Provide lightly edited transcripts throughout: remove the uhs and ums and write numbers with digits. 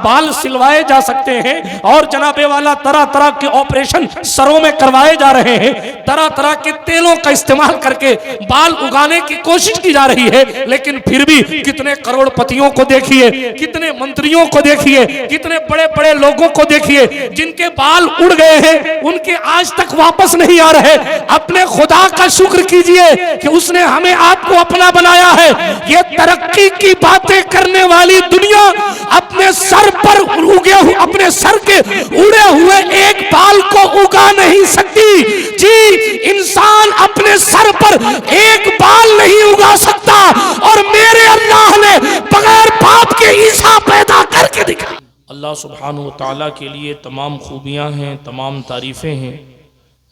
बाल सिलवाए जा सकते हैं और जनाबे वाला तरह तरह के ऑपरेशन सरों में करवाए जा रहे हैं, तरह तरह के तेलों का इस्तेमाल करके बाल उगाने की कोशिश की जा रही है, लेकिन फिर भी कितने करोड़पतियों को देखिए, कितने मंत्रियों को देखिए, कितने बड़े बड़े लोगों को देखिए जिनके बाल उड़ गए हैं, उनके आज तक वापस नहीं आ रहे। अपने खुदा का शुक्र कीजिए कि उसने हमें आपको अपना बनाया है। ये तरक्की की बातें करने वाली दुनिया अपने सर पर अपने सर के उड़े हुए एक बाल को उगा नहीं सकती। जी, इंसान अपने सर पर एक बाल नहीं उगा सकता और मेरे अल्लाह ने बगैर बाप के ईसा पैदा करके दिखा। अल्लाह सुब्हानहू व तआला के लिए तमाम खूबियां हैं, तमाम तारीफ़ें हैं।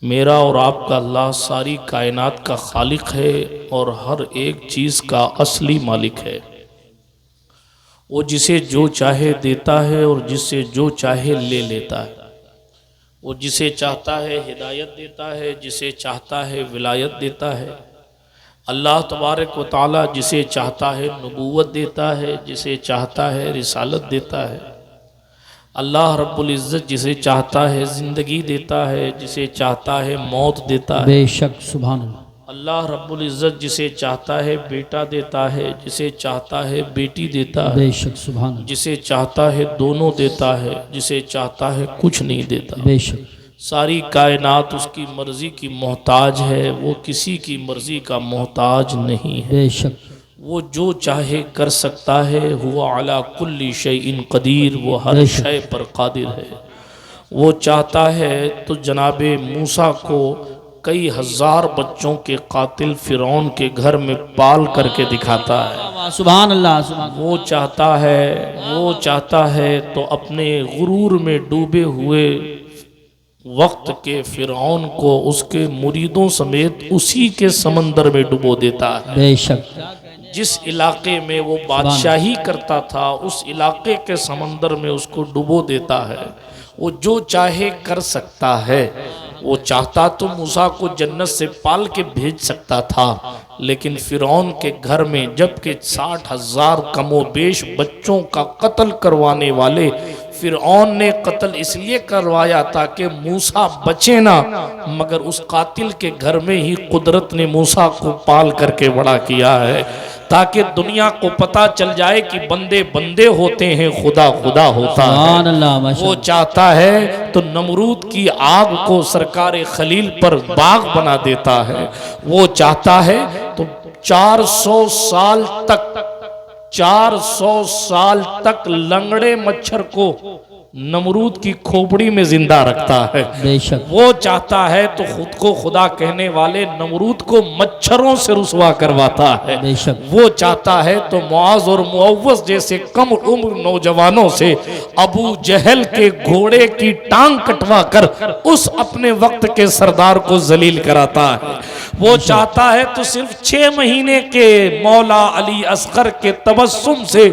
मेरा और आपका अल्लाह सारी कायनात का खालिक है और हर एक चीज़ का असली मालिक है। वो जिसे जो चाहे देता है और जिसे जो चाहे ले लेता है। वो जिसे चाहता है हिदायत देता है, जिसे चाहता है विलायत देता है। अल्लाह तबारक व तआला जिसे चाहता है नबूवत देता है, जिसे चाहता है रिसालत देता है। अल्लाह रब्बुल इज़्ज़त जिसे चाहता है ज़िंदगी देता है, जिसे चाहता है मौत देता है। बेशक सुभान अल्लाह। अल्लाह रब्बुल इज़्ज़त जिसे चाहता है बेटा देता है, जिसे चाहता है बेटी देता है। बेशक सुभान अल्लाह। जिसे चाहता है दोनों देता है, जिसे चाहता है कुछ नहीं देता। बेशक सारी कायनात उसकी मर्ज़ी की मोहताज है, वो किसी की मर्ज़ी का मोहताज नहीं है। बेशक वो जो चाहे कर सकता है, हुवा अला कुल्ली शैइन कदीर, वो हर शय पर कादिर है। वो चाहता है तो जनाबे मूसा को कई हजार बच्चों के कातिल फिरौन के घर में पाल करके दिखाता है। सुभान अल्लाह सुभान। वो चाहता है तो अपने गुरूर में डूबे हुए वक्त के फिरौन को उसके मुरीदों समेत उसी के समंदर में डुबो देता है। बेशक जिस इलाके में वो बादशाही करता था उस इलाके के समंदर में उसको डुबो देता है। वो जो चाहे कर सकता है। वो चाहता तो मूसा को जन्नत से पाल के भेज सकता था, लेकिन फिरौन के घर में जबकि 60,000 कमोबेश बच्चों का कत्ल करवाने वाले फिरौन ने कत्ल इसलिए करवाया ताकि मूसा बचे ना, मगर उस कातिल के घर में ही कुदरत ने मूसा को पाल करके बड़ा किया है ताकि दुनिया को पता चल जाए कि बंदे बंदे होते हैं, खुदा खुदा होता है। वो चाहता है तो नमरूद की आग को सरकार खलील पर बाग बना देता है। वो चाहता है तो 400 साल तक लंगड़े मच्छर को नमरूद की खोपड़ी में जिंदा रखता है। बेशक वो चाहता है तो खुद को खुदा कहने वाले नमरूद को मच्छरों से रुसवा करवाता है। बेशक वो चाहता है तो मुआज और मुअव्वस जैसे कम उम्र नौजवानों से अबू जहल के घोड़े की टांग कटवा कर उस अपने वक्त के सरदार को जलील कराता है। वो चाहता है तो सिर्फ 6 महीने के मौला अली असगर के तबस्सुम से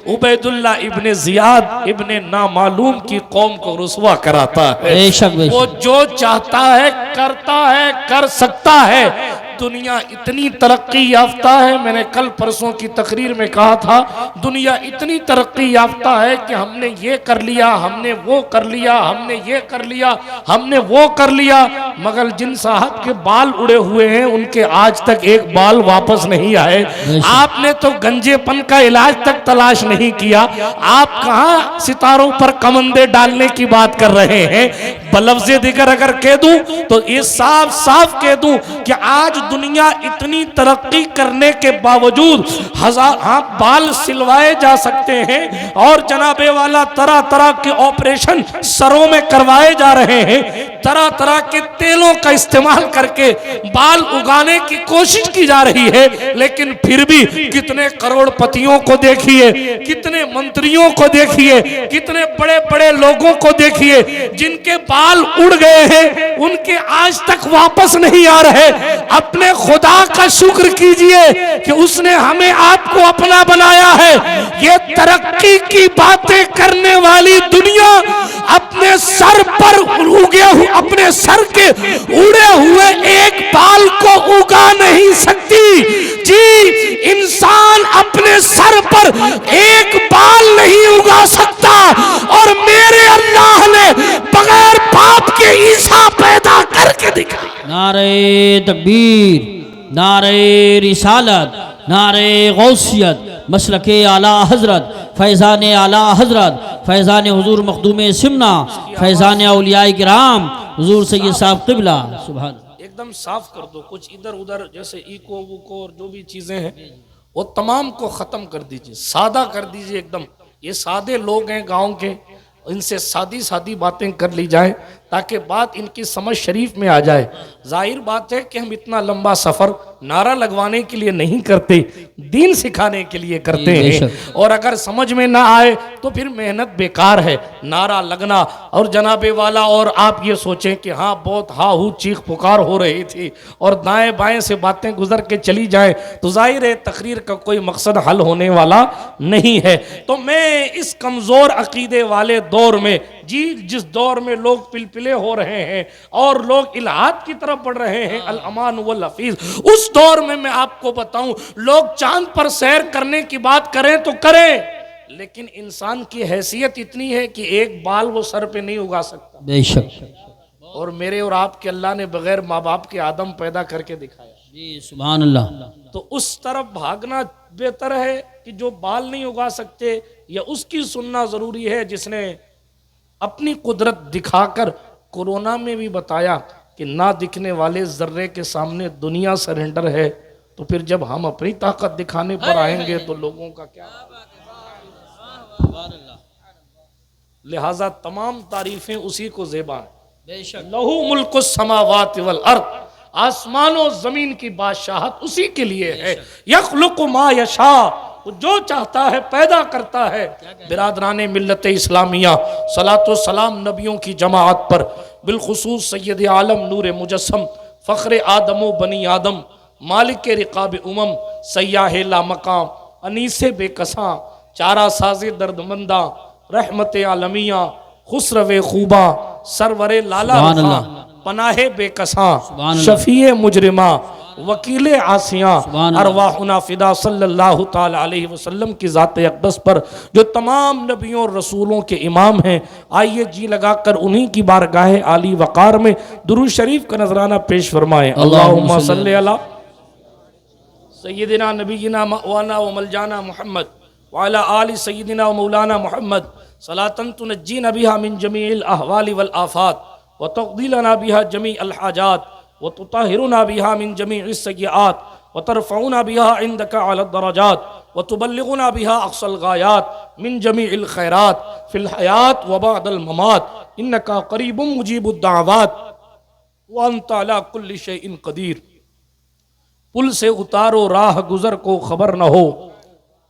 उबैदुल्लाह इब्ने जियाद इब्ने नामालूम की कौम को रुसवा कराता है। बेशक बेशक। वो जो चाहता है करता है, कर सकता है। दुनिया इतनी तरक्की याफ्ता है, मैंने कल परसों की तकरीर में कहा था, दुनिया इतनी तरक्की याफ्ता है कि हमने ये कर लिया, हमने वो कर लिया, हमने ये कर लिया, हमने वो कर लिया, मगर जिन साहब के बाल उड़े हुए हैं उनके आज तक एक बाल वापस नहीं आए। आपने तो गंजेपन का इलाज तक तलाश नहीं किया, आप कहां सितारों पर कमंदे डालने की बात कर रहे हैं। बलफ्ज़े दिगर अगर कह दूं तो ये साफ साफ कह दूं कि आज दुनिया इतनी तरक्की करने के बावजूद बाल सिलवाए जा सकते हैं और जनाबे वाला तरह तरह के ऑपरेशन सरों में करवाए जा रहे हैं, तरह तरह के तेलों का इस्तेमाल करके बाल उगाने की कोशिश की जा रही है, लेकिन फिर भी कितने करोड़पतियों को देखिए, कितने मंत्रियों को देखिए, कितने बड़े बड़े लोगों को देखिए जिनके बाल उड़ गए हैं, उनके आज तक वापस नहीं आ रहे। अपने खुदा का शुक्र कीजिए कि उसने हमें आपको अपना बनाया है। ये तरक्की की बातें करने वाली दुनिया अपने सर पर अपने सर के उड़े हुए एक बाल को उगा नहीं सकती। जी, इंसान अपने सर पर एक बाल नहीं उगा सकता नारे तकबीर, नारे रिसालत, नारे गौसियत, मसलके आला हजरत, फैज़ान आला हजरत, फैज़ान हुजूर मखदूम सिमना, फैज़ान औलियाए किराम, हुजूर सैयद साहब क़िबला। सुभान। एकदम साफ कर दो, कुछ इधर उधर जैसे इको वुको और जो भी चीजें हैं वो तमाम को खत्म कर दीजिए, सादा कर दीजिए एकदम। ये सादे लोग हैं गांव के, इनसे सादी सादी बातें कर ली जाए ताकि बात इनकी समझ शरीफ में आ जाए। जाहिर बात है कि हम इतना लंबा सफर नारा लगवाने के लिए नहीं करते, दीन सिखाने के लिए करते हैं। और अगर समझ में ना आए तो फिर मेहनत बेकार है, नारा लगना। और जनाबे वाला और आप ये सोचें कि हाँ बहुत हाहू चीख पुकार हो रही थी और दाएं बाएं से बातें गुजर के चली जाएं तो जाहिर है तकरीर का कोई मकसद हल होने वाला नहीं है। तो मैं इस कमजोर अकीदे वाले दौर में, जी जिस दौर में लोग पिलपिले हो रहे हैं और लोग इल्हाद की तरफ बढ़ रहे हैं, अल अमान वल हफीज, उस दौर में मैं आपको बताऊं, लोग चांद पर सैर करने की बात करें तो करें, लेकिन इंसान की हैसियत इतनी है कि एक बाल वो सर पे नहीं उगा सकता। बेशक। और मेरे और आपके अल्लाह ने बगैर माँ बाप के आदम पैदा करके दिखाया जी सुभान अल्लाह। तो उस तरफ भागना बेहतर है कि जो बाल नहीं उगा सकते, या उसकी सुनना जरूरी है जिसने अपनी कुदरत दिखाकर कोरोना में भी बताया कि ना दिखने वाले जर्रे के सामने दुनिया सरेंडर है। तो फिर जब हम अपनी ताकत दिखाने पर आएंगे तो लोगों का क्या। लिहाजा तमाम तारीफें उसी को ज़ेबा है। लहू मुल्कुस समावात वल अर्द, आसमानों जमीन की बादशाहत उसी के लिए है। यखलुकु मा यशा, जो चाहता है पैदा करता है। बिरादराने मिल्लत इस्लामिया, सलातो सलाम नबियों की जमाअत पर, बिलखुसूस सैयद आलम नूर मुजस्सम, फ़ख्र आदमो बनी आदम, मालिक रिकाब उमम, सयाह ला मकाम, अनीसे बेकसा, चारा साजे दर्दमंदा, रहमत आलमिया, खुसरवे खूबा, सरवरे लाला रखा, पनाहे बेकसा, शफीए मुजरिमा, वकील आसिया, अरवाहुना फिदा सल्लल्लाहु ताला अलैहि वसल्लम की ज़ात अक़दस पर जो तमाम नबियों और रसूलों के इमाम हैं। आइए जी लगाकर उन्हीं की बारगाह आली वक़ार में दुरूद शरीफ का नजराना पेश फरमाएं। अल्लाहुम्मा सल्ली अला सय्यिदिना नबीना मौलाना व मलजाना मुहम्मद व अला आलि सय्यिदिना व मौलाना मुहम्मद सलातन तुनज्जीना बिहा मिन जमीइल अहवालि वल आफात व तक़दीलना बिहा जमीअल हाजात व तुताहिरुना बिहा मिन जमीइस सय्यिआत व तरफ़उना बिहा इंदका अला दरजात व तुबल्लिगुना बिहा अक़सल गायात मिन जमीइल खैरात फ़िल हयात व बअदल ममात इन्नका क़रीबुम मुजीबुद दाअवात व अंता अला कुल्लि शैइन क़दीर। पुल से उतारो राह गुजर को खबर न हो।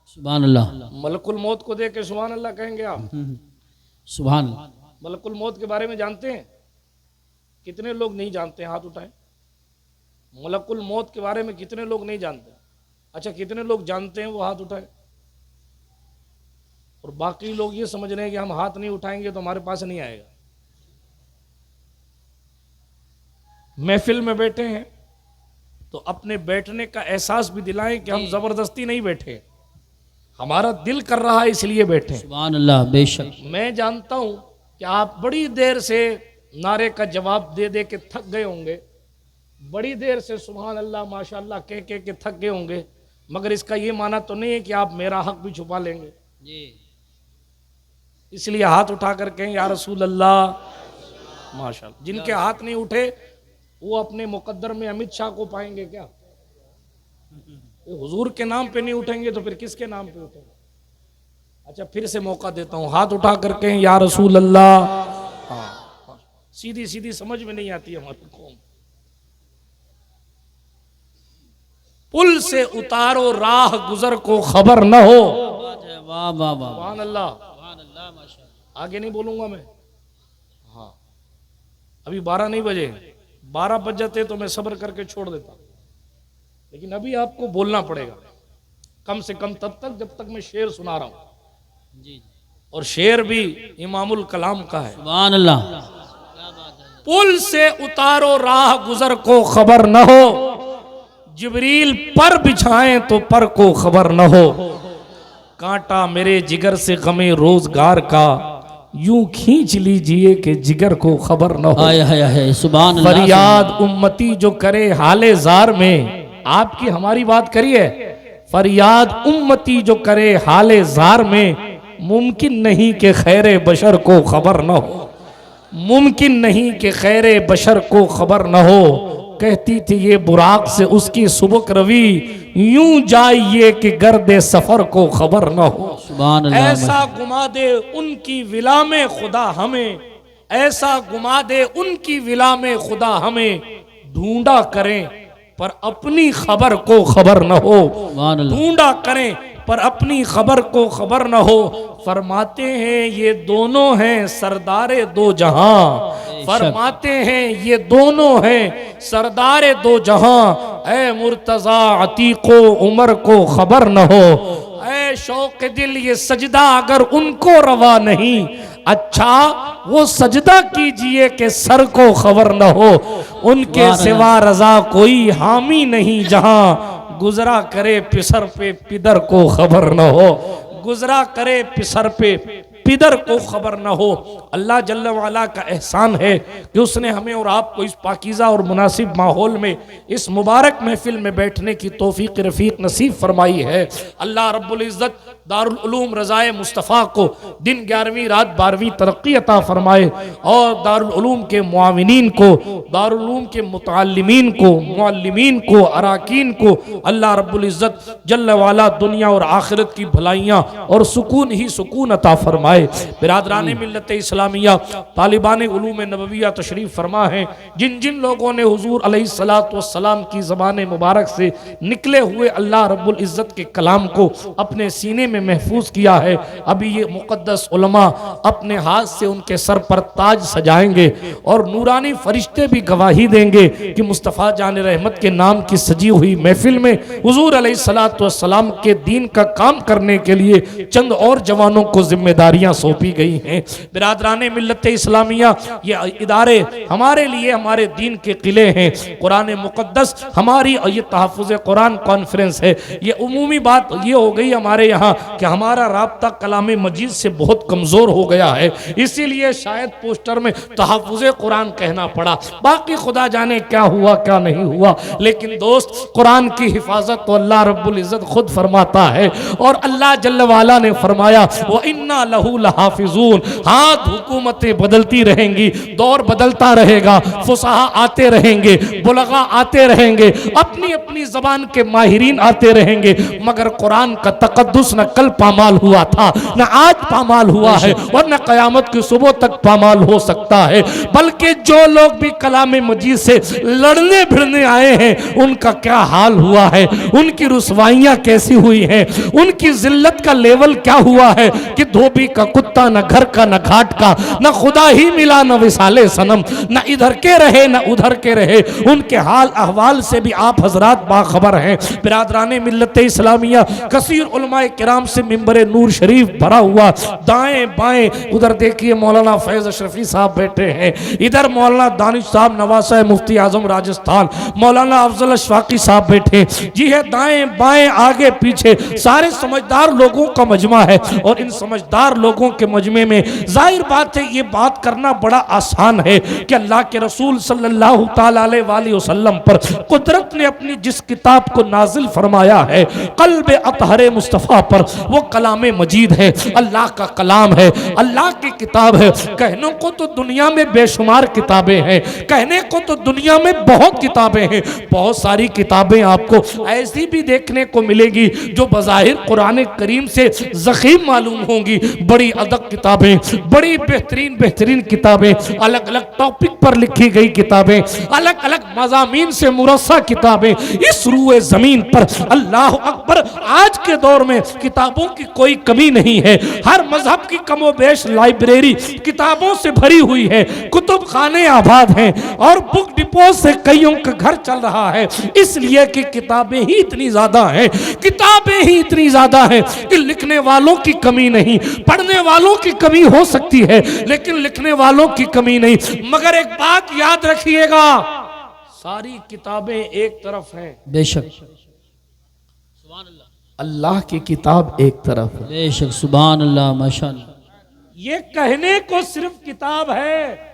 सुभान अल्लाह। मलकुल मौत को देख के सुभान अल्लाह कहेंगे आप? सुभान अल्लाह। मलकुल मौत के बारे में जानते हैं? कितने लोग नहीं जानते हैं? हाथ उठाएं। मलकुल मौत के बारे में कितने लोग नहीं जानते? अच्छा, कितने लोग जानते हैं? वो हाथ उठाएं। और बाकी लोग ये समझ रहे हैं कि हम हाथ नहीं उठाएंगे तो हमारे पास नहीं आएगा। महफिल में बैठे हैं तो अपने बैठने का एहसास भी दिलाएं कि हम जबरदस्ती नहीं बैठे, हमारा दिल कर रहा है इसलिए बैठे। सुभान अल्लाह। बेशक। मैं जानता हूं कि आप बड़ी देर से नारे का जवाब दे दे के थक गए होंगे, बड़ी देर से सुभान अल्लाह माशाअल्लाह कह के थक गए होंगे, मगर इसका ये माना तो नहीं है कि आप मेरा हक भी छुपा लेंगे जी। इसलिए हाथ उठा कर कहें या रसूल अल्लाह माशाअल्लाह। जिनके हाथ नहीं उठे वो अपने मुकद्दर में अमित शाह को पाएंगे क्या? हुजूर के नाम पे नहीं उठेंगे तो फिर किसके नाम पे उठेंगे? अच्छा, फिर से मौका देता हूं, हाथ उठा कर कहें या रसूल अल्लाह। हाँ, सीधी सीधी समझ में नहीं आती हमारी कौम। पुल से उतारो राह गुजर को खबर न हो। वाह वाह वाह। सुभान अल्लाह। आगे नहीं बोलूंगा मैं। हाँ, अभी 12 नहीं बजे, 12 बज जाते तो मैं सब्र करके छोड़ देता, लेकिन अभी आपको बोलना पड़ेगा कम से कम तब तक जब तक मैं शेर सुना रहा हूं जी। और शेर भी इमामुल कलाम का है। सुभान अल्लाह। पुल से उतारो राह गुजर को खबर न हो, जिब्रील पर बिछाएं तो पर को खबर न हो। कांटा मेरे जिगर से गमे रोजगार का, यूं खींच लीजिए कि जिगर को खबर न हो। हाय हाय हाय सुभान अल्लाह। फरियाद उम्मती जो करे हाले जार में, आपकी हमारी बात करिए, फरियाद उम्मती जो करे हाले जार में, मुमकिन नहीं कि खैरे बशर को खबर न हो, मुमकिन नहीं कि खैरे बशर को खबर न हो। कहती थी ये बुराक से उसकी सुबक रवि, यूं जाइए कि गर्दे सफर को खबर न हो। सुभान अल्लाह। ऐसा गुमा दे उनकी विला में खुदा हमें, ऐसा गुमा दे उनकी विला में खुदा हमें, ढूंढा करें पर अपनी खबर को खबर न हो, सुभान अल्लाह। ढूंढा करें पर अपनी खबर को खबर न हो। फरमाते हैं ये दोनों हैं सरदारे दो जहां, फरमाते हैं ये दोनों हैं सरदारे दो जहां। ऐ मुर्तजा अतीको उमर को खबर न हो, ऐ शौक दिल ये सजदा अगर उनको रवा नहीं, अच्छा वो सजदा कीजिए कि सर को खबर न हो। उनके सिवा रजा कोई हामी नहीं जहां, गुजरा करे पिसर पे पिदर को खबर न हो, गुजरा करे पिसर पे पिदर को खबर न हो। अल्लाह जल्ल वाला का एहसान है कि उसने हमें और आपको इस पाकीज़ा और मुनासिब माहौल में इस मुबारक महफिल में बैठने की तौफीक रफ़ीक नसीब फरमाई है। अल्लाह रब्बुल इज़्ज़त दारुल उलूम रज़ाए मुस्तफ़ा को दिन 11वीं रात 12वीं तरक्की अता फरमाए और दारुल उलूम के मुआविनीन को, दारुल उलूम के मुतअल्लिमीन को, मुअल्लिमीन को, अराकीन को अल्लाह रब्बुल इज़्ज़त जल्ल वाला दुनिया और आखिरत की भलाइयाँ और सुकून ही सुकून अता फरमाए। बिरादराने मिल्लत इस्लामिया तालिबान उलूम नबविया तशरीफ फरमा है, जिन जिन लोगों ने हुजूर अलैहिस्सलातु वस्सलाम की ज़बान मुबारक से निकले हुए अल्लाह रब्बुल इज़्ज़त के कलाम को अपने सीने में महफूज किया है, अभी ये मुक़द्दस उलमा अपने हाथ से उनके सर पर ताज सजाएंगे और नूरानी फरिश्ते भी गवाही देंगे कि मुस्तफ़ा जान रहमत के नाम की सजी हुई महफिल में हुजूर अलैहिस्सलातु वस्सलाम के दीन का काम करने के लिए चंद और जवानों को जिम्मेदारियां सौंपी गई हैं। बिरादराने मिल्लत इस्लामिया ये इदारे हमारे लिए हमारे दीन के किले हैं। कुरान मुक़द्दस हमारी ये तहफ़्फ़ुज़ कुरान कॉन्फ्रेंस है। ये उमूमी बात ये हो गई हमारे यहाँ कि हमारा राब्ता कलाम मजीद से बहुत कमज़ोर हो गया है, इसीलिए शायद पोस्टर में तहफ़्फ़ुज़ कुरान कहना पड़ा, बाकी खुदा जाने क्या हुआ क्या नहीं हुआ। लेकिन दोस्त, कुरान की हिफाजत तो अल्लाह रब्बुल इज़्ज़त खुद फरमाता है और अल्लाह जल्ल वाला ने फरमाया व इन्ना लहू लहाफिजून। हाथ हुकूमतें बदलती रहेंगी, दौर बदलता रहेगा, फुसहा आते रहेंगे, बुलगा आते रहेंगे, अपनी अपनी जबान के माहिरीन आते रहेंगे, मगर कुरान का तकद्दुस न कल पामाल हुआ था, न आज पामाल हुआ है और न क़यामत की सुबह तक पामाल हो सकता है। बल्कि जो लोग भी कलाम मजीद से लड़ने भिड़ने आए हैं उनका क्या हाल हुआ है, उनकी रुसवाइयां कैसी हुई हैं, उनकी जिल्लत का लेवल क्या हुआ है कि धोबी का कुत्ता न घर का न घाट का, न खुदा ही मिला न विसाले सनम, न इधर के रहे न उधर के रहे। उनके हाल अहवाल से भी आप हजरात बाखबर हैं। बिरादराने मिल्लत इस्लामिया कसीर उलमाए किराम से मिंबर नूर शरीफ भरा हुआ, दाएं बाएं उधर देखिए मौलाना फैज अशरफी साहब बैठे हैं, इधर मौलाना दानिश साहब नवासा मुफ्ती आजम राजस्थान, मौलाना अफजल अशफाकी साहब बैठे, जी है दाएं बाएं आगे पीछे सारे समझदार लोगों का मजमा है और इन समझदार लोगों के मजमे में जाहिर बात है ये बात करना बड़ा आसान है कि अल्लाह के रसूल सल्लल्लाहु ताला अलैहि वसल्लम पर कुदरत ने अपनी जिस किताब को नाजिल फरमाया है, कल्ब अतहरे मुस्तफ़ा पर, वो कलाम मजीद है, अल्लाह का कलाम है, अल्लाह की किताब है। कहने को तो दुनिया में बेशुमार किताबें हैं, कहने को तो दुनिया में बहुत किताबें हैं, बहुत सारी किताबें आपको ऐसी भी देखने को मिलेगी जो बज़ाहिर कुरान करीम से ज़ख़ीम मालूम होंगी, बड़ी अदब किताबें, बड़ी बेहतरीन बेहतरीन किताबें, अलग अलग टॉपिक पर लिखी गई किताबें, अलग अलग मज़ामीन से मुरस्सा किताबें। इस रूए ज़मीन पर अल्लाह अकबर आज के दौर में किताबों की कोई कमी नहीं है, हर मजहब की कमोबेश लाइब्रेरी किताबों से भरी हुई है, कुतुब खाने आबाद हैं और बुक डिपो से कईयों का घर चल रहा है, इसलिए कि किताबें ही इतनी ज्यादा हैं, किताबें ही इतनी ज्यादा हैं कि लिखने वालों की कमी नहीं, पढ़ने वालों की कमी हो सकती है लेकिन लिखने वालों की कमी नहीं। मगर एक बात याद रखिएगा, सारी किताबें एक तरफ हैं, बेशक अल्लाह की किताब एक तरफ है। बेशक सुभान अल्लाह माशाअल्लाह। ये कहने को सिर्फ किताब है,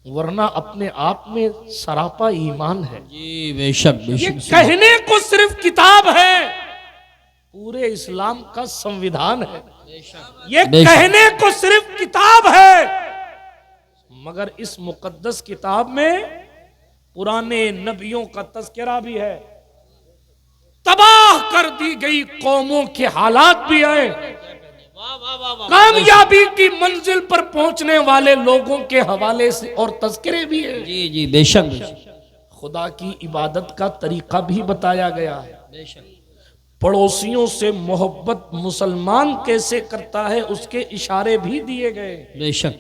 वरना अपने आप में सरापा ईमान है। जी बेशक ये बेशक। कहने को सिर्फ किताब है, पूरे इस्लाम का संविधान है। ये बेशक। कहने को सिर्फ किताब है, मगर इस मुकद्दस किताब में पुराने नबियों का तज़किरा भी है, तबाह कर दी गई कौमों के हालात भी है, कामयाबी की मंजिल पर पहुंचने वाले लोगों के हवाले से और तज़किरे भी है। जी जी बेशक बेशक। खुदा की इबादत का तरीका भी बताया गया है। बेशक पड़ोसियों से मोहब्बत मुसलमान कैसे करता है उसके इशारे भी दिए गए। बेशक।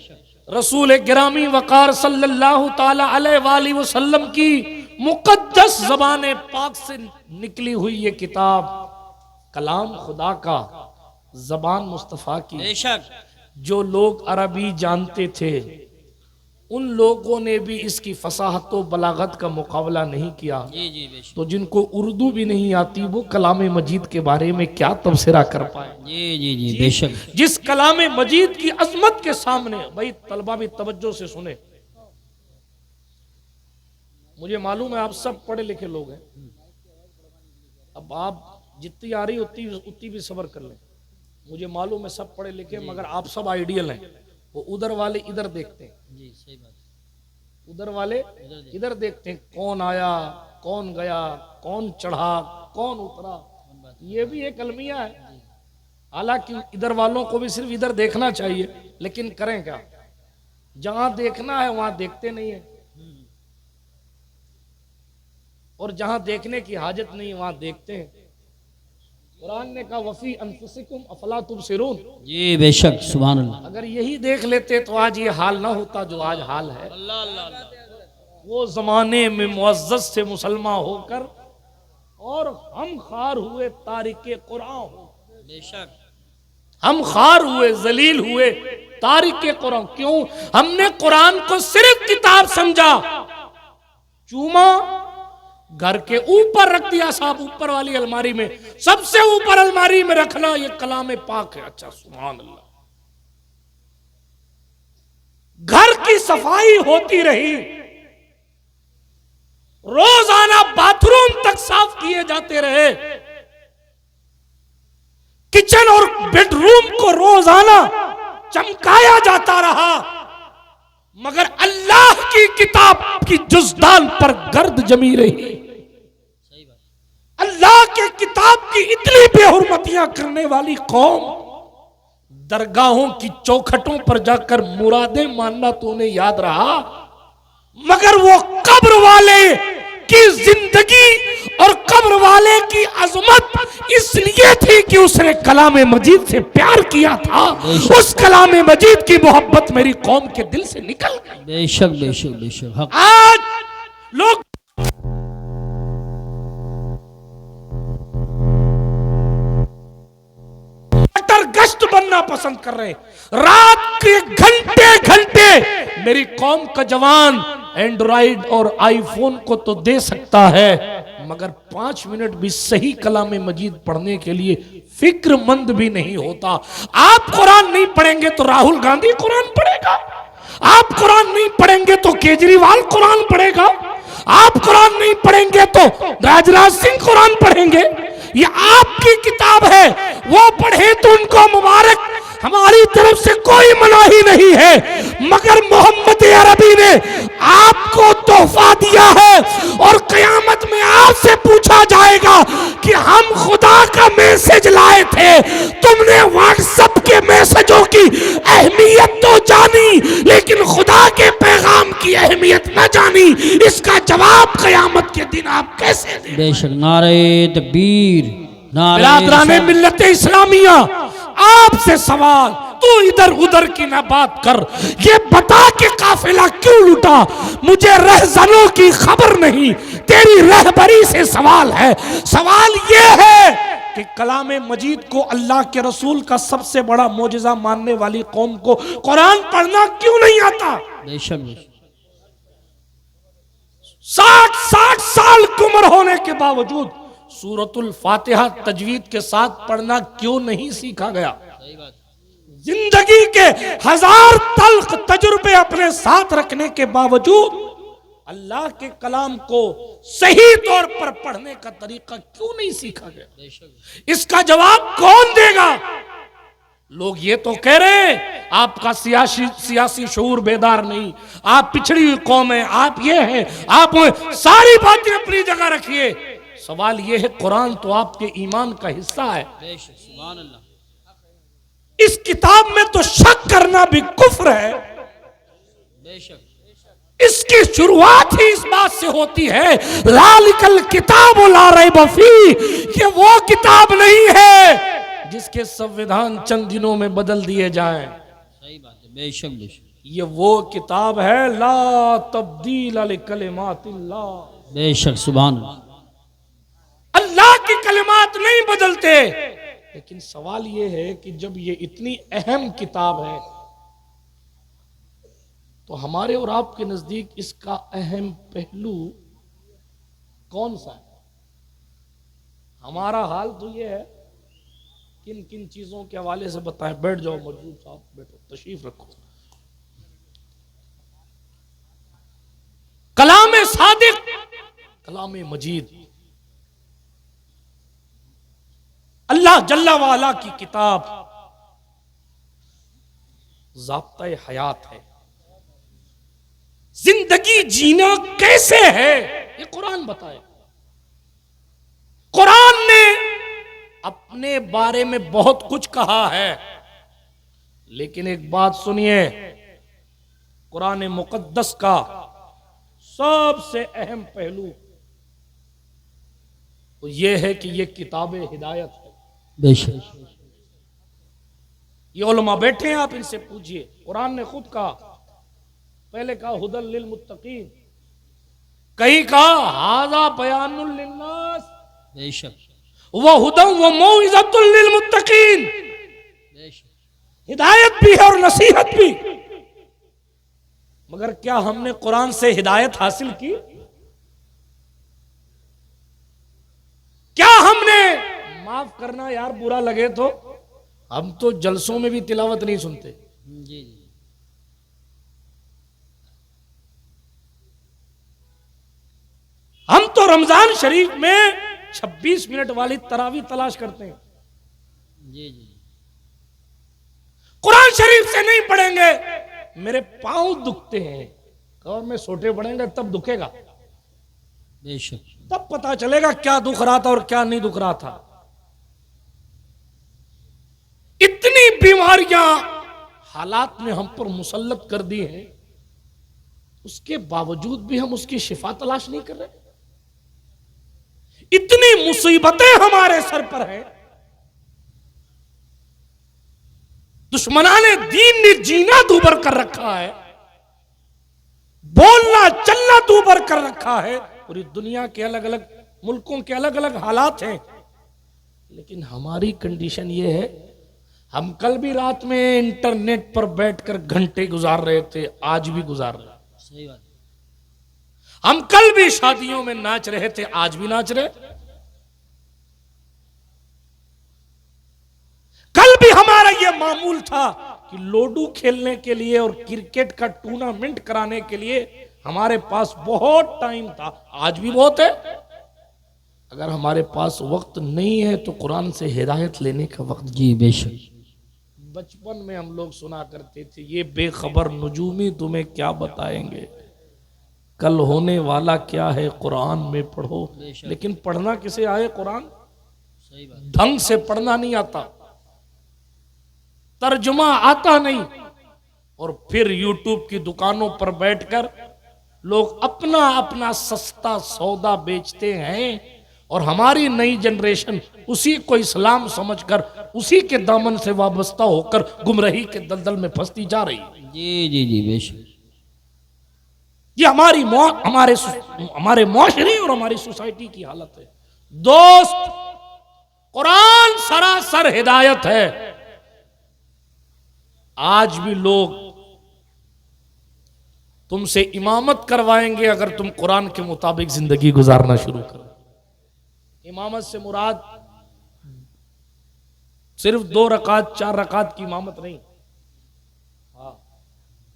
रसूल गिरामी वकार सल्लल्लाहु ताला अलैहि वसल्लम की मुकद्दस ज़बान पाक से निकली हुई ये किताब कलाम खुदा का, ज़बान मुस्तफ़ा की। बेशक। जो लोग अरबी जानते थे उन लोगों ने भी इसकी फसाहत व बलागत का मुकाबला नहीं किया। जी जी बेशक। तो जिनको उर्दू भी नहीं आती वो कलाम मजीद के बारे में क्या तबसरा कर पाए। जी जी जी बेशक। जिस कलाम मजीद की अजमत के सामने, भाई तलबा भी तवज्जो से सुने, मुझे मालूम है आप सब पढ़े लिखे लोग हैं, अब आप जितनी आ रही उतनी भी सब्र कर लें। मुझे मालूम है सब पढ़े लिखे, मगर आप सब आइडियल हैं। वो उधर वाले इधर देखते हैं, जी सही बात। उधर वाले इधर देखते हैं, कौन आया कौन गया, कौन चढ़ा कौन उतरा। ये भी एक अलमिया है। हालांकि इधर वालों को भी सिर्फ इधर देखना चाहिए, लेकिन करें क्या, जहां देखना है वहां देखते नहीं है, और जहां देखने की हाजत नहीं वहां देखते हैं। कुरान ने कहा वफी अनफुसिकुम अफला तुबसिरून। जी बेशक सुभान अल्लाह। अगर यही देख लेते तो आज ये हाल ना होता जो आज हाल है। वो जमाने में मुअज़्ज़ज़ से मुसलमान होकर और हम खार हुए तारिके कुरान हो। बेशक। हम खार हुए, जलील हुए तारिके कुरान। क्यों? हमने कुरान को सिर्फ किताब समझा, चूमा घर के ऊपर रख दिया साहब, ऊपर वाली अलमारी में, सबसे ऊपर अलमारी में रखना, ये कलाम पाक है। अच्छा सुभान अल्लाह। घर की सफाई होती रही, रोजाना बाथरूम तक साफ किए जाते रहे, किचन और बेडरूम को रोजाना चमकाया जाता रहा, मगर अल्लाह की किताब की जुज़दान पर गर्द जमी रही। अल्लाह के किताब की इतनी बेहुरमतियां करने वाली कौम दरगाहों की चौखटों पर जाकर मुरादें मानना तो उन्हें याद रहा, मगर वो कब्र वाले की जिंदगी और कब्र वाले की अजमत इसलिए थी कि उसने कलाम मजीद से प्यार किया था। उस कलाम मजीद की मोहब्बत मेरी कौम के दिल से निकल गई। बेशक बेशक बेशक। आज लोग गश्त बनना पसंद कर रहे हैं, रात के घंटे घंटे। मेरी कौम का जवान एंड्रॉइड और आईफोन को तो दे सकता है, मगर 5 मिनट भी सही कलाम मजीद पढ़ने के लिए फिक्रमंद भी नहीं होता। आप कुरान नहीं पढ़ेंगे तो राहुल गांधी कुरान पढ़ेगा, आप कुरान नहीं पढ़ेंगे तो केजरीवाल कुरान पढ़ेगा, आप कुरान नहीं पढ़ेंगे तो राजनाथ सिंह कुरान पढ़ेंगे। ये आपकी किताब है, वो पढ़े तो उनको मुबारक, हमारी तरफ से कोई मनाही नहीं है, मगर मोहम्मद अरबी ने आपको तोहफा दिया है और कयामत में आपसे पूछा जाएगा कि हम खुदा का मैसेज लाए थे, तुमने व्हाट्सएप के मैसेजों की अहमियत तो जानी लेकिन खुदा के पैगाम की अहमियत न जानी। इसका जवाब कयामत के दिन आप कैसे दें? बेशक। नारे तकबीर, नारे बिरादराने मिल्लत इस्लामिया, आपसे सवाल, तू इधर उधर की ना बात कर, ये बता के काफिला क्यों लूटा? मुझे रहज़नों की खबर नहीं, तेरी रहबरी से सवाल है। सवाल ये है कि कलाम मजीद को अल्लाह के रसूल का सबसे बड़ा मोजिज़ा मानने वाली कौम को कुरान पढ़ना क्यों नहीं आता? बेशक बेशक। 60 साल की उम्र होने के बावजूद सूरतुल फातिहा तजवीद के साथ पढ़ना क्यों नहीं सीखा गया? जिंदगी के 1000 तल्ख तजुर्बे अपने साथ रखने के बावजूद अल्लाह के कलाम को सही तौर पर पढ़ने का तरीका क्यों नहीं सीखा गया? इसका जवाब कौन देगा? लोग ये तो कह रहे हैं आपका सियासी शऊर बेदार नहीं, आप पिछड़ी हुई कौम है, आप ये है, आप सारी बातें अपनी जगह रखिए। सवाल ये है, कुरान तो आपके ईमान का हिस्सा है। इस किताब में तो शक करना भी कुफ्र है। इसकी शुरुआत ही इस बात से होती है, लालिकल किताब ला रैब फी, ये वो किताब नहीं है जिसके संविधान चंद दिनों में बदल दिए जाएं। सही बात है, बेशक बेशक। ये वो किताब है, ला तब्दील लिकलिमातिल्लाह, बेशक सुभान अल्लाह। अल्लाह के कलिमात नहीं बदलते। लेकिन सवाल ये है कि जब ये इतनी अहम किताब है तो हमारे और आपके नजदीक इसका अहम पहलू कौन सा है? हमारा हाल तो ये है, किन किन चीजों के हवाले से बताएं? बैठ जाओ मौजूद साहब, बैठो, तशरीफ रखो। कलाम सादिक, कलाम मजीद, अल्लाह जल्ला वाला की किताब, ज़ाब्ता हयात है। जिंदगी जीना कैसे है ये कुरान बताए। कुरान ने अपने बारे में बहुत कुछ कहा है, लेकिन एक बात सुनिए, कुरान मुकद्दस का सबसे अहम पहलू तो यह है कि यह किताब हिदायत है। बेशक ये उलमा बैठे हैं, आप इनसे पूछिए। कुरान ने खुद कहा, पहले कहा हुदल लिल मुत्तकीन, कहीं कहा हाजा बयानुल लिन्नास, बेशक वह हुदम व मौइज़तुल लिल मुत्तकीन, हिदायत भी है और नसीहत भी। मगर क्या हमने कुरान से हिदायत हासिल की? क्या हमने, माफ करना यार बुरा लगे तो, हम तो जलसों में भी तिलावत नहीं सुनते। जी जी, हम तो रमजान शरीफ में 26 मिनट वाली तरावी तलाश करते हैं। जी जी, कुरान शरीफ से नहीं पढ़ेंगे, मेरे पांव दुखते हैं, और में सोटे पड़ेंगे तब दुखेगा, बेशक तब पता चलेगा क्या दुख रहा था और क्या नहीं दुख रहा था। इतनी बीमारियां हालात ने हम पर मुसल्लत कर दी हैं, उसके बावजूद भी हम उसकी शिफा तलाश नहीं कर रहे। इतनी मुसीबतें हमारे सर पर हैं, दुश्मनाने दीन ने जीना दूबर कर रखा है, बोलना चलना दूबर कर रखा है। पूरी दुनिया के अलग अलग मुल्कों के अलग अलग हालात हैं, लेकिन हमारी कंडीशन ये है, हम कल भी रात में इंटरनेट पर बैठकर घंटे गुजार रहे थे, आज भी गुजार रहे हैं। सही बात। हम कल भी शादियों में नाच रहे थे, आज भी नाच रहे। कल भी हमारा यह मामूल था कि लोडू खेलने के लिए और क्रिकेट का टूर्नामेंट कराने के लिए हमारे पास बहुत टाइम था, आज भी बहुत है। अगर हमारे पास वक्त नहीं है तो कुरान से हिदायत लेने का वक्त। जी बेशक। बचपन में हम लोग सुना करते थे, ये बेखबर नुजूमी तुम्हें क्या बताएंगे, कल होने वाला क्या है कुरान में पढ़ो। लेकिन पढ़ना किसे आए कुरान? सही बात। ढंग से पढ़ना नहीं आता, तर्जुमा आता नहीं, और फिर यूट्यूब की दुकानों पर बैठकर लोग अपना अपना सस्ता सौदा बेचते हैं, और हमारी नई जनरेशन उसी को इस्लाम समझकर उसी के दामन से वाबस्ता होकर गुमराही के दलदल में फंसती जा रही है। जी जी जी बेशक। ये हमारे मुआशरे और हमारी सोसाइटी की हालत है। दोस्त, कुरान सरासर हिदायत है। आज भी लोग तुमसे इमामत करवाएंगे अगर तुम कुरान के मुताबिक जिंदगी गुजारना शुरू करो। इमामत से मुराद सिर्फ 2 रकात 4 रकात की इमामत नहीं। हाँ,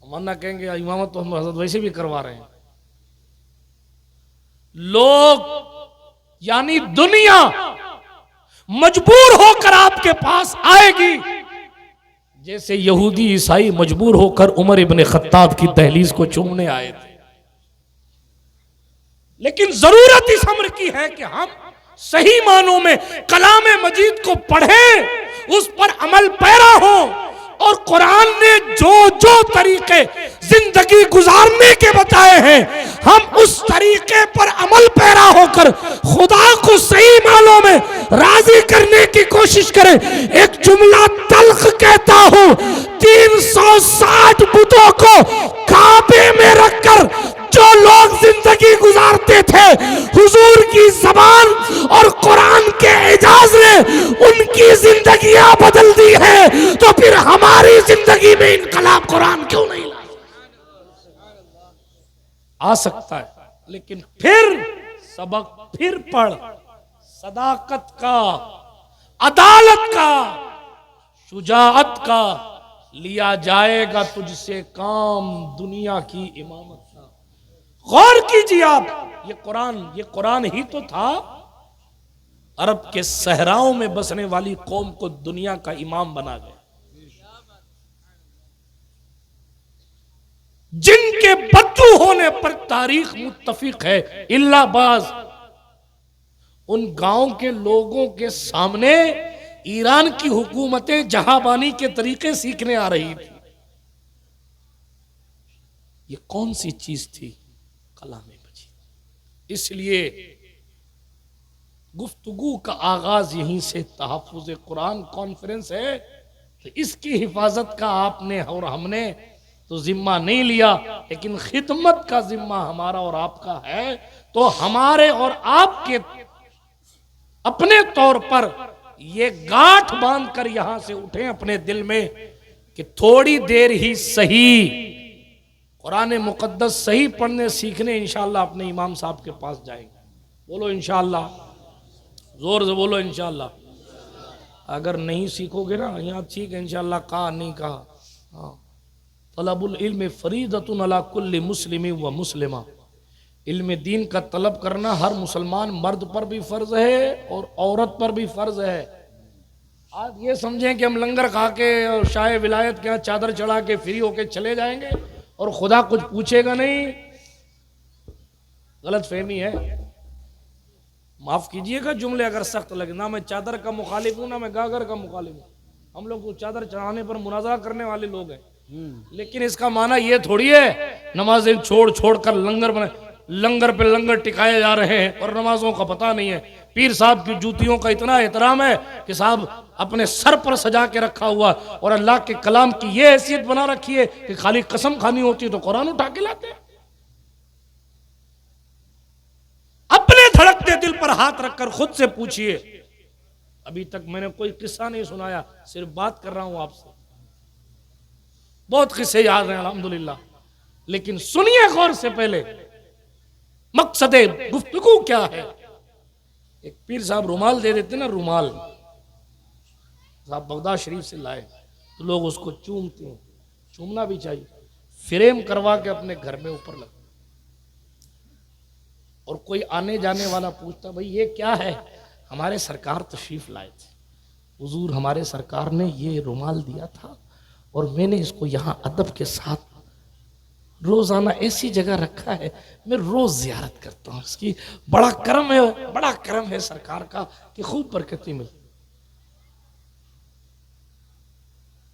वरना कहेंगे इमामत तो हम हजरत वैसे भी करवा रहे हैं। लोग यानी दुनिया मजबूर होकर आपके पास आएगी, जैसे यहूदी ईसाई मजबूर होकर उमर इब्ने खत्ताब की दहलीज को चूमने आए थे। लेकिन जरूरत इस अम्र की है कि हम सही मानों में कलाम मजीद को पढ़ें, उस पर अमल पैरा हो, और कुरान ने जो जो तरीके जिंदगी गुजारने के बताए हैं, हम उस तरीके पर अमल पैरा होकर खुदा को सही मानों में राजी करने की कोशिश करें। एक जुमला तल्ख कहता हूं, 360 बुतों को काबे में रखकर जो लोग जिंदगी गुजारते थे, हुजूर की जबान और कुरान के एजाज ने उनकी जिंदगियां बदल दी है, तो फिर हमारी जिंदगी में इनकलाब कुरान क्यों नहीं ला? आ सकता है, लेकिन फिर सबक फिर पढ़, सदाकत का, अदालत का, शुजाअत का लिया जाएगा तुझसे काम, दुनिया की इमामत का। गौर कीजिए आप, ये कुरान ही तो था अरब के सहराओं में बसने वाली कौम को दुनिया का इमाम बना गया। जिनके बद्दू होने पर तारीख मुत्तफिक है, इल्लाबाज उन गांव के लोगों के सामने ईरान की हुकूमतें जहांबानी के तरीके सीखने आ रही थी। ये कौन सी चीज थी? कलाम मजीद। इसलिए गुफ्तगू का आगाज यहीं से तहफ़्फ़ुज़ कुरान कॉन्फ्रेंस है, तो इसकी हिफाजत का आपने और हमने तो जिम्मा नहीं लिया, लेकिन खिदमत का जिम्मा हमारा और आपका है। तो हमारे और आपके अपने तौर पर ये गांठ बांधकर यहां से उठें अपने दिल में कि थोड़ी देर ही सही कुरान मुकद्दस सही पढ़ने सीखने इंशाअल्लाह अपने इमाम साहब के पास जाएंगे। बोलो इंशाअल्लाह, जोर से बोलो इंशाअल्लाह। अगर नहीं सीखोगे ना, यहाँ ठीक है इंशाअल्लाह कहा नहीं कहा। हाँ, तलबुल इल्म फरीदतुन अला कुल्ली मुस्लिम व मुस्लिमा। इल्म दीन का तलब करना हर मुसलमान मर्द पर भी फर्ज है और औरत पर भी फर्ज है। आज ये समझें कि हम लंगर खा के और शाह विलायत के यहाँ चादर चढ़ा के फ्री होके चले जाएंगे और खुदा कुछ पूछेगा नहीं, गलत फहमी है। माफ कीजिएगा जुमले अगर सख्त लगे, ना मैं चादर का मुखालिफ हूं ना मैं गागर का मुखालिफ हूं। हम लोग को चादर चढ़ाने पर मुनाजरा करने वाले लोग हैं, लेकिन इसका माना ये थोड़ी है नमाजें छोड़ छोड़ कर लंगर पे लंगर टिकाए जा रहे हैं और नमाजों का पता नहीं है। पीर साहब की जूतियों का इतना एहतराम है कि साहब अपने सर पर सजा के रखा हुआ, और अल्लाह के कलाम की ये हैसियत बना रखी है कि खाली कसम खानी होती है तो कुरान उठा के लाते हैं। अपने धड़कते दिल पर हाथ रखकर खुद से पूछिए। अभी तक मैंने कोई किस्सा नहीं सुनाया, सिर्फ बात कर रहा हूं आपसे। बहुत किस्से याद हैं अल्हम्दुलिल्लाह, लेकिन सुनिए गौर से पहले मकसद गुफ्तगू क्या है। एक पीर साहब रुमाल दे देते ना, रुमाल साहब बगदाद शरीफ से लाए तो लोग उसको चूमते हैं, चूमना भी चाहिए। फ्रेम करवा के अपने घर में ऊपर लगा, और कोई आने जाने वाला पूछता भाई ये क्या है? हमारे सरकार तशरीफ लाए थे, हुजूर हमारे सरकार ने ये रुमाल दिया था और मैंने इसको यहाँ अदब के साथ रोजाना ऐसी जगह रखा है, मैं रोज जियारत करता हूँ इसकी। बड़ा करम है, बड़ा करम है सरकार का कि खूब बरकती मिली।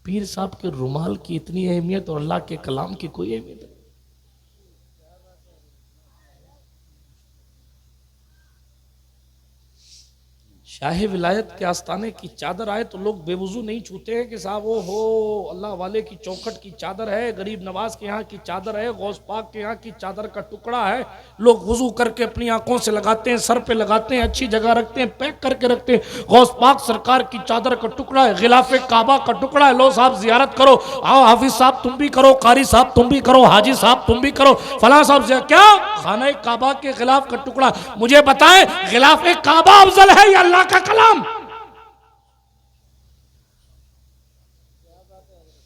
पीर साहब के रुमाल की इतनी अहमियत और अल्लाह के कलाम की कोई अहमियत नहीं। शाह विलायत के आस्थाने की चादर आए तो लोग बेवजू नहीं छूते हैं कि साहब वो हो अल्लाह वाले की चौखट की चादर है, गरीब नवाज के यहाँ की चादर है, गौस पाक के यहाँ की चादर का टुकड़ा है। लोग वजू करके अपनी आंखों से लगाते हैं, सर पे लगाते हैं, अच्छी जगह रखते हैं, पैक करके रखते हैं। गौस पाक सरकार की चादर का टुकड़ा है, गिलाफे काबा का टुकड़ा है। लो साहब जियारत करो, आओ हाफिज साहब तुम भी करो, कारी साहब तुम भी करो, हाजी साहब तुम भी करो, फला साहब क्या खाना काबा के खिलाफ का टुकड़ा। मुझे बताएं गिलाफे काबा अफजल है या अल्लाह का कलाम?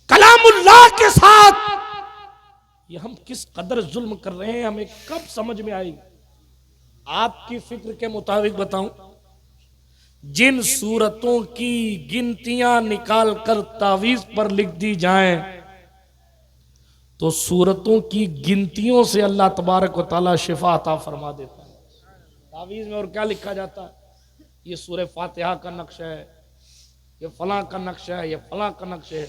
कलामुल्लाह के साथ ये हम किस कदर जुल्म कर रहे हैं, हमें कब समझ में आएगी? आपकी फिक्र के मुताबिक बताऊं, जिन सूरतों की गिनतियां निकाल कर तावीज पर लिख दी जाएं तो सूरतों की गिनतियों से अल्लाह तबारक व तआला शिफा अता फरमा देता है। तावीज में और क्या लिखा जाता है? ये सूरह फातिहा का नक्शा है, ये फलां का नक्शा है, ये फलां का नक्शा है।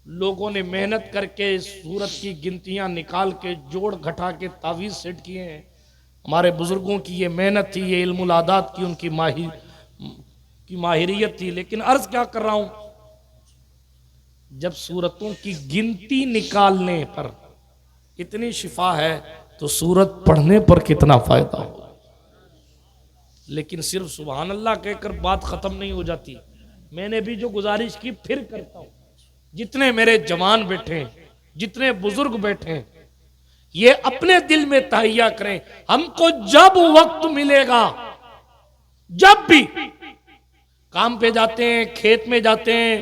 लोगों ने मेहनत करके सूरत की गिनतियां निकाल के जोड़ घटा के तावीज सेट किए हैं। हमारे बुजुर्गों की ये मेहनत थी, ये इल्मुल आदात की उनकी माहिरियत थी। लेकिन अर्ज क्या कर रहा हूं, जब सूरतों की गिनती निकालने पर इतनी शिफा है तो सूरत पढ़ने पर कितना फायदा हो। लेकिन सिर्फ सुभान अल्लाह कहकर बात खत्म नहीं हो जाती। मैंने भी जो गुजारिश की फिर करता हूं, जितने मेरे जवान बैठे हैं, जितने बुजुर्ग बैठे हैं, ये अपने दिल में तहैया करें, हमको जब वक्त मिलेगा, जब भी काम पे जाते हैं, खेत में जाते हैं,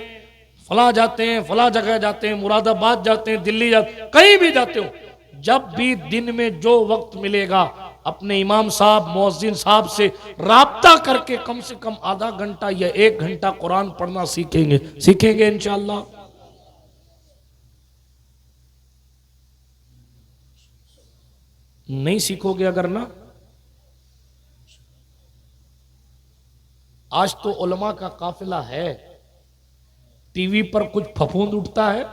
फला जाते हैं, फला जगह जाते हैं, मुरादाबाद जाते हैं, दिल्ली जाते हैं, कहीं भी जाते हो, जब भी दिन में जो वक्त मिलेगा अपने इमाम साहब मुअज्जिन साहब से राब्ता करके कम से कम आधा घंटा या 1 घंटा कुरान पढ़ना सीखेंगे इंशाअल्लाह। नहीं सीखोगे अगर ना, आज तो उलमा का काफिला है, टीवी पर कुछ फफूंद उठता है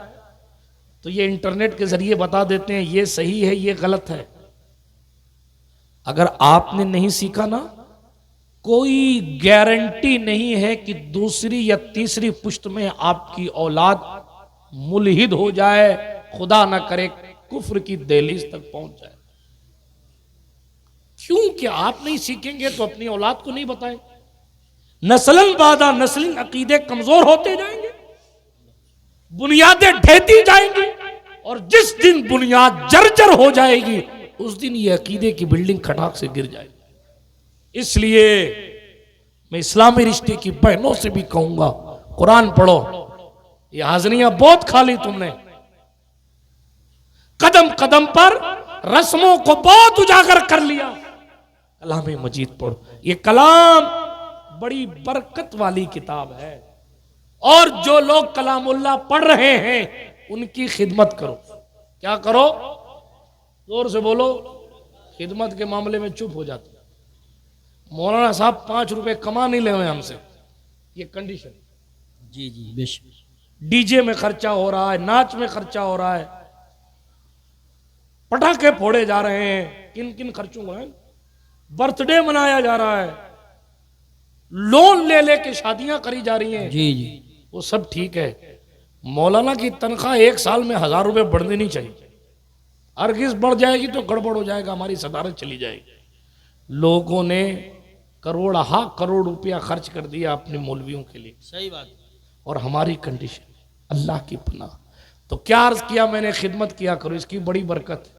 तो ये इंटरनेट के जरिए बता देते हैं ये सही है ये गलत है। अगर आपने नहीं सीखा ना, कोई गारंटी नहीं है कि दूसरी या तीसरी पुश्त में आपकी औलाद मुल्हिद हो जाए, खुदा ना करे कुफ्र की दहलीज तक पहुंच जाए। क्योंकि आप नहीं सीखेंगे तो अपनी औलाद को नहीं बताएं। नस्लन बादा नस्लिन अकीदे कमजोर होते जाएंगे, बुनियादें ढहती जाएंगी, और जिस दिन बुनियाद जर्जर हो जाएगी उस दिन ये अकीदे की बिल्डिंग खटाक से गिर जाएगी। इसलिए मैं इस्लामी रिश्ते की बहनों से भी कहूंगा, कुरान पढ़ो। ये हाजरियां बहुत खाली तुमने, कदम कदम पर रस्मों को बहुत उजागर कर लिया। कलाम मजीद पढ़ो, ये कलाम बड़ी बरकत वाली किताब है, और जो लोग कलामुल्लाह पढ़ रहे हैं उनकी खिदमत करो। क्या करो? जोर से बोलो। खिदमत के मामले में चुप हो जाते। मौलाना साहब 5 रुपए कमा नहीं ले रहे हमसे, ये कंडीशन। जी जी बेशक। डीजे में खर्चा हो रहा है, नाच में खर्चा हो रहा है, पटाखे फोड़े जा रहे हैं, किन किन खर्चों को है, बर्थडे मनाया जा रहा है, लोन ले लेके शादियां करी जा रही हैं। जी जी वो सब ठीक है। मौलाना की तनख्वाह 1 साल में 1000 रुपए बढ़नी नहीं चाहिए। हरगिज़ बढ़ जाएगी तो गड़बड़ हो जाएगा, हमारी सदारत चली जाएगी। लोगों ने करोड़ रुपया खर्च कर दिया अपने मौलवियों के लिए। सही बात। और हमारी कंडीशन अल्लाह की पनाह। तो क्या अर्ज किया मैंने, खिदमत किया करो, इसकी बड़ी बरकत है।